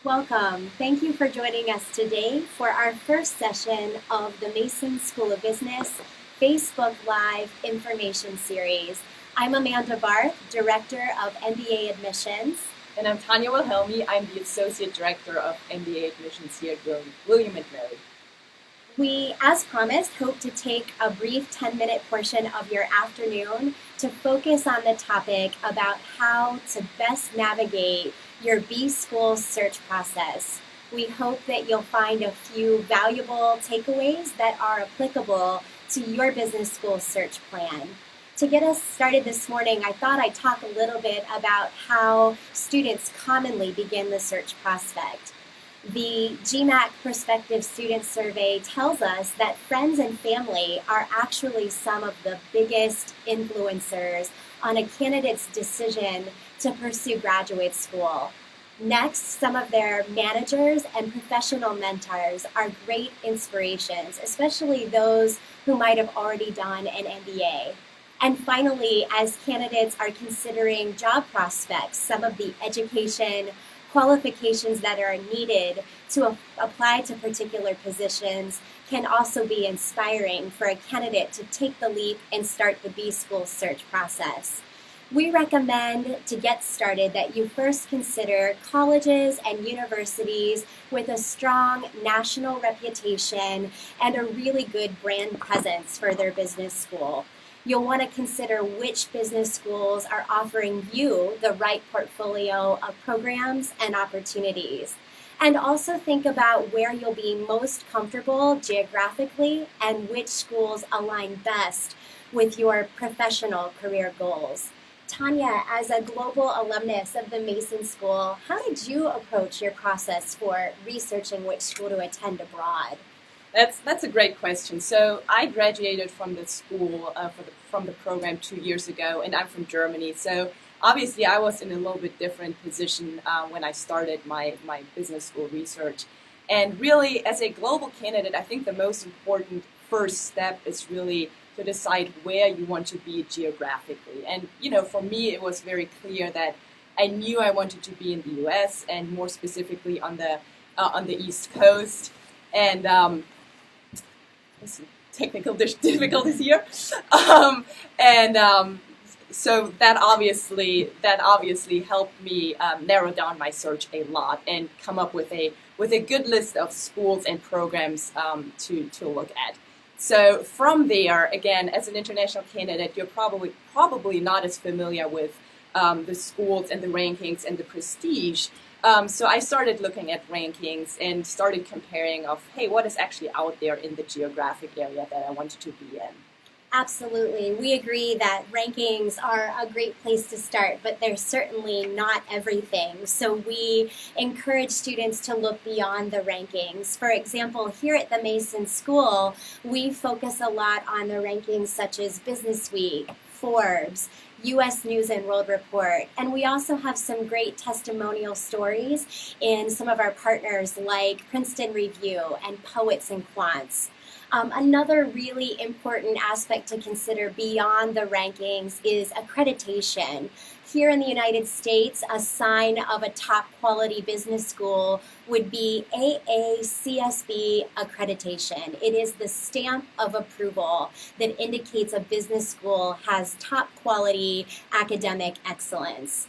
Welcome. Thank you for joining us today for our first session of the Mason School of Business Facebook Live Information Series. I'm Amanda Barth, Director of MBA Admissions. And I'm Tanya Wilhelmi. I'm the Associate Director of MBA Admissions here at William & Mary. We, as promised, hope to take a brief 10-minute portion of your afternoon to focus on the topic about how to best navigate your B-School search process. We hope that you'll find a few valuable takeaways that are applicable to your business school search plan. To get us started this morning, I thought I'd talk a little bit about how students commonly begin the search prospect. The GMAC Prospective Student Survey tells us that friends and family are actually some of the biggest influencers on a candidate's decision to pursue graduate school. Next, some of their managers and professional mentors are great inspirations, especially those who might have already done an MBA. And finally, as candidates are considering job prospects, some of the education qualifications that are needed to apply to particular positions can also be inspiring for a candidate to take the leap and start the B-School search process. We recommend, to get started, that you first consider colleges and universities with a strong national reputation and a really good brand presence for their business school. You'll want to consider which business schools are offering you the right portfolio of programs and opportunities. And also think about where you'll be most comfortable geographically and which schools align best with your professional career goals. Tanya, as a global alumnus of the Mason School, how did you approach your process for researching which school to attend abroad? That's a great question. So I graduated from the school, from the program 2 years ago, and I'm from Germany. So obviously I was in a little bit different position when I started my business school research. And really, as a global candidate, I think the most important first step is really to decide where you want to be geographically. And, for me, it was very clear that I knew I wanted to be in the U.S. and more specifically on the East Coast. And some technical difficulties here, so that obviously helped me narrow down my search a lot and come up with a good list of schools and programs to look at. So from there, again, as an international candidate, you're probably not as familiar with the schools and the rankings and the prestige. So I started looking at rankings and started comparing of, hey, what is actually out there in the geographic area that I wanted to be in. Absolutely. We agree that rankings are a great place to start, but they're certainly not everything. So we encourage students to look beyond the rankings. For example, here at the Mason School, we focus a lot on the rankings such as Business Week, Forbes, U.S. News and World Report, and we also have some great testimonial stories in some of our partners like Princeton Review and Poets and Quants. Another really important aspect to consider beyond the rankings is accreditation. Here in the United States, a sign of a top quality business school would be AACSB accreditation. It is the stamp of approval that indicates a business school has top quality academic excellence.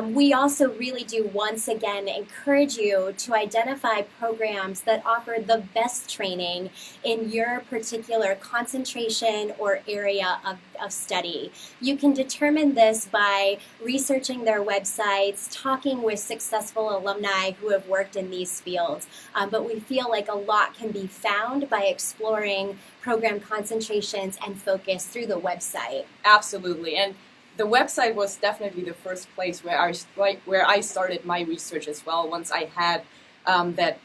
We also really do once again encourage you to identify programs that offer the best training in your particular concentration or area of study. You can determine this by researching their websites, talking with successful alumni who have worked in these fields. But we feel like a lot can be found by exploring program concentrations and focus through the website. Absolutely. And the website was definitely the first place where I started my research as well. Once I had that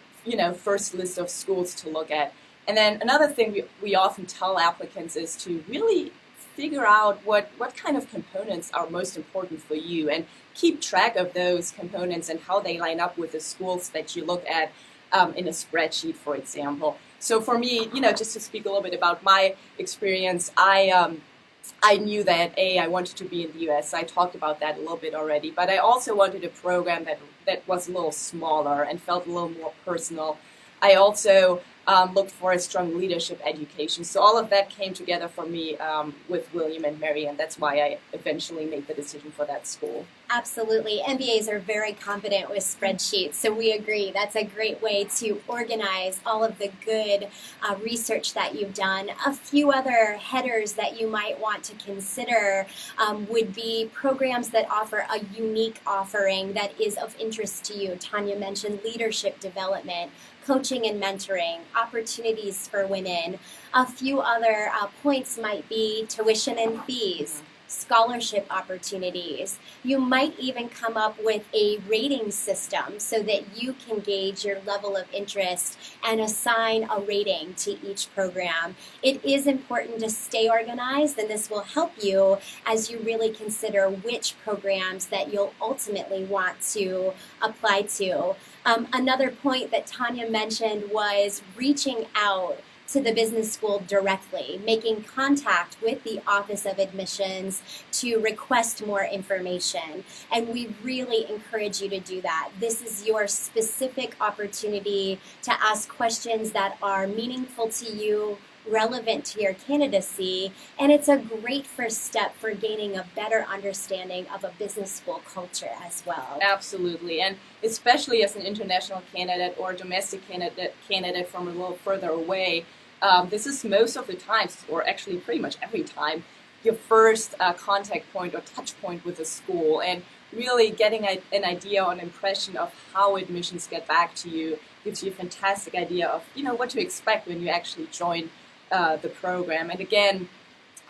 first list of schools to look at, and then another thing we often tell applicants is to really figure out what kind of components are most important for you, and keep track of those components and how they line up with the schools that you look at in a spreadsheet, for example. So for me, just to speak a little bit about my experience, I knew that I wanted to be in the US. I talked about that a little bit already, but I also wanted a program that was a little smaller and felt a little more personal. I also looked for a strong leadership education. So all of that came together for me with William and Mary, and that's why I eventually made the decision for that school. Absolutely. MBAs are very confident with spreadsheets, so we agree. That's a great way to organize all of the good research that you've done. A few other headers that you might want to consider would be programs that offer a unique offering that is of interest to you. Tanya mentioned leadership development, coaching and mentoring, opportunities for women. A few other points might be tuition and fees, scholarship opportunities. You might even come up with a rating system so that you can gauge your level of interest and assign a rating to each program. It is important to stay organized, and this will help you as you really consider which programs that you'll ultimately want to apply to. Another point that Tanya mentioned was reaching out to the business school directly, making contact with the Office of Admissions to request more information. And we really encourage you to do that. This is your specific opportunity to ask questions that are meaningful to you, relevant to your candidacy, and it's a great first step for gaining a better understanding of a business school culture as well. Absolutely, and especially as an international candidate or domestic candidate from a little further away, this is most of the times, or actually pretty much every time, your first contact point or touch point with the school, and really getting an idea or an impression of how admissions get back to you gives you a fantastic idea of what to expect when you actually join the program. And again,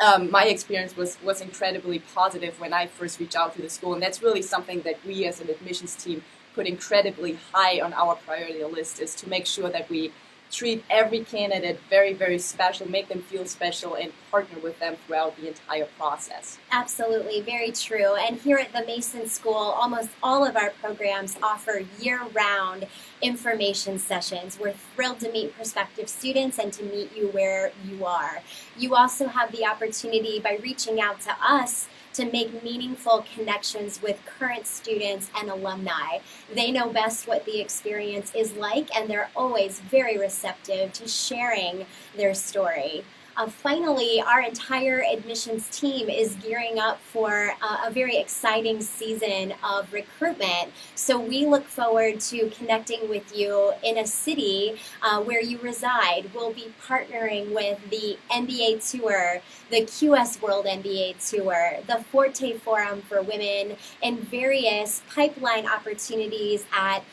my experience was incredibly positive when I first reached out to the school, and that's really something that we as an admissions team put incredibly high on our priority list, is to make sure that we treat every candidate very, very special, make them feel special, and partner with them throughout the entire process. Absolutely, very true. And here at the Mason School, almost all of our programs offer year-round information sessions. We're thrilled to meet prospective students and to meet you where you are. You also have the opportunity, by reaching out to us, to make meaningful connections with current students and alumni. They know best what the experience is like, and they're always very receptive to sharing their story. Finally, our entire admissions team is gearing up for a very exciting season of recruitment. So we look forward to connecting with you in a city where you reside. We'll be partnering with the MBA Tour, the QS World MBA Tour, the Forte Forum for Women, and various pipeline opportunities at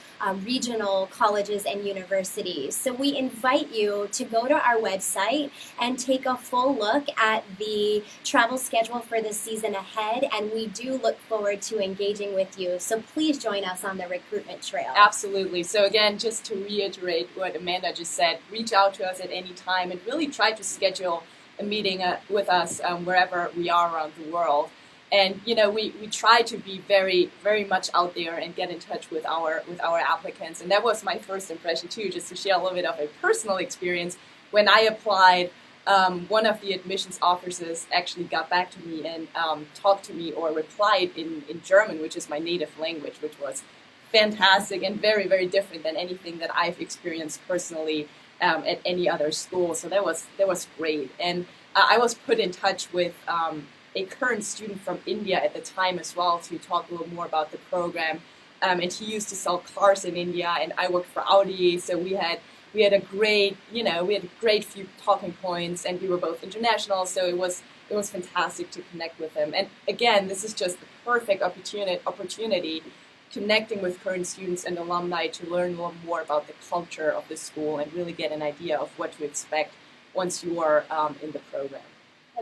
regional colleges and universities. So we invite you to go to our website and take a full look at the travel schedule for the season ahead, and we do look forward to engaging with you. So please join us on the recruitment trail. Absolutely. So again, just to reiterate what Amanda just said, reach out to us at any time and really try to schedule a meeting with us wherever we are around the world. And we try to be very, very much out there and get in touch with our applicants. And that was my first impression too, just to share a little bit of a personal experience. When I applied, one of the admissions officers actually got back to me and talked to me or replied in German, which is my native language, which was fantastic and very, very different than anything that I've experienced personally at any other school. So that was great. And I was put in touch with a current student from India at the time as well to talk a little more about the program. And he used to sell cars in India, and I worked for Audi, so we had a great few talking points, and we were both international, so it was fantastic to connect with him. And again, this is just the perfect opportunity connecting with current students and alumni to learn a little more about the culture of the school and really get an idea of what to expect once you are in the program.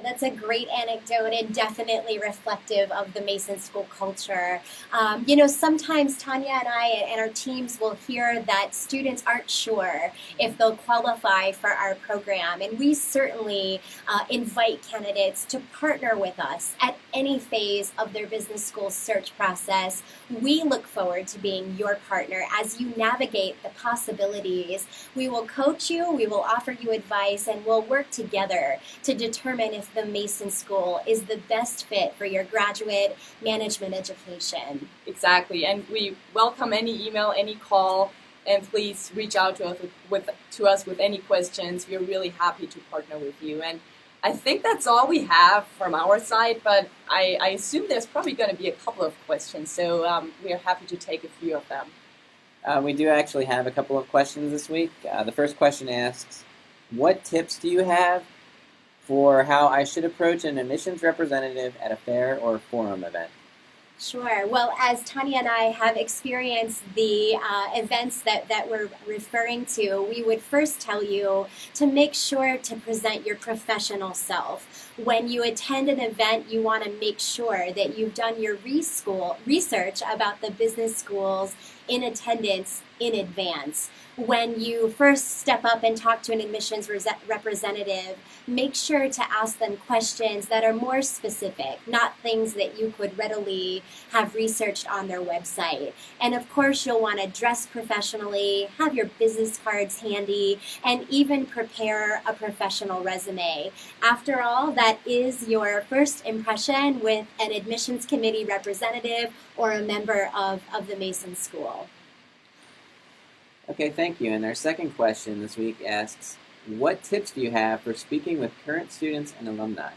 That's a great anecdote and definitely reflective of the Mason School culture. Sometimes Tanya and I and our teams will hear that students aren't sure if they'll qualify for our program, and we certainly invite candidates to partner with us at any phase of their business school search process. We look forward to being your partner as you navigate the possibilities. We will coach you, we will offer you advice, and we'll work together to determine if if the Mason School is the best fit for your graduate management education. Exactly, and we welcome any email, any call, and please reach out to us with any questions. We're really happy to partner with you. And I think that's all we have from our side, but I assume there's probably going to be a couple of questions, so we are happy to take a few of them. We do actually have a couple of questions this week. The first question asks, what tips do you have for how I should approach an admissions representative at a fair or forum event? Sure. Well, as Tanya and I have experienced the events that we're referring to, we would first tell you to make sure to present your professional self. When you attend an event, you want to make sure that you've done your research about the business schools in attendance in advance. When you first step up and talk to an admissions representative, make sure to ask them questions that are more specific, not things that you could readily have researched on their website. And of course, you'll want to dress professionally, have your business cards handy, and even prepare a professional resume. After all, that is your first impression with an admissions committee representative or a member of the Mason School. Okay, thank you. And our second question this week asks, what tips do you have for speaking with current students and alumni?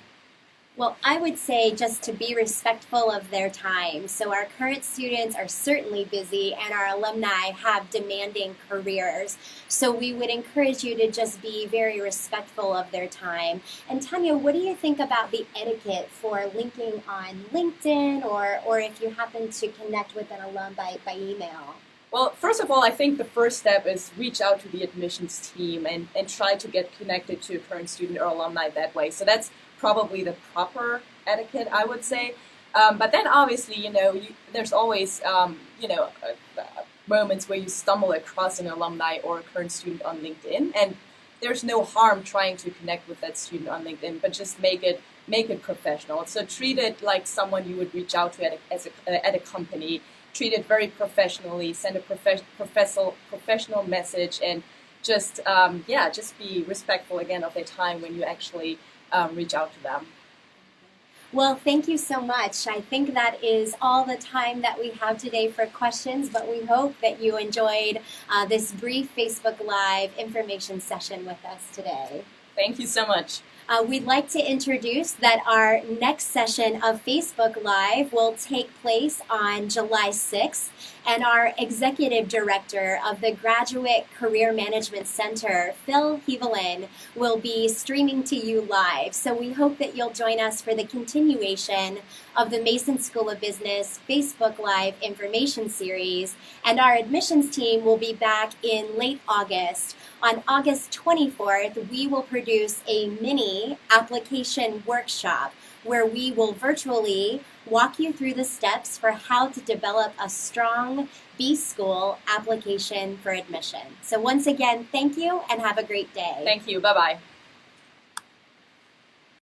Well, I would say just to be respectful of their time. So our current students are certainly busy and our alumni have demanding careers. So we would encourage you to just be very respectful of their time. And Tanya, what do you think about the etiquette for linking on LinkedIn or if you happen to connect with an alum by email? Well, first of all, I think the first step is reach out to the admissions team and try to get connected to a current student or alumni that way. So that's probably the proper etiquette, I would say. But then obviously, there's always, moments where you stumble across an alumni or a current student on LinkedIn. And there's no harm trying to connect with that student on LinkedIn, but just make it professional. So treat it like someone you would reach out to at a company. Treat it very professionally, send a professional message, and just be respectful again of their time when you actually reach out to them. Well, thank you so much. I think that is all the time that we have today for questions, but we hope that you enjoyed this brief Facebook Live information session with us today. Thank you so much. We'd like to introduce that our next session of Facebook Live will take place on July 6th, and our Executive Director of the Graduate Career Management Center, Phil Hevelin, will be streaming to you live. So we hope that you'll join us for the continuation of the Mason School of Business Facebook Live information series, and our admissions team will be back in late August. On August 24th, we will produce a mini application workshop where we will virtually walk you through the steps for how to develop a strong B-School application for admission. So once again, thank you and have a great day. Thank you. Bye-bye.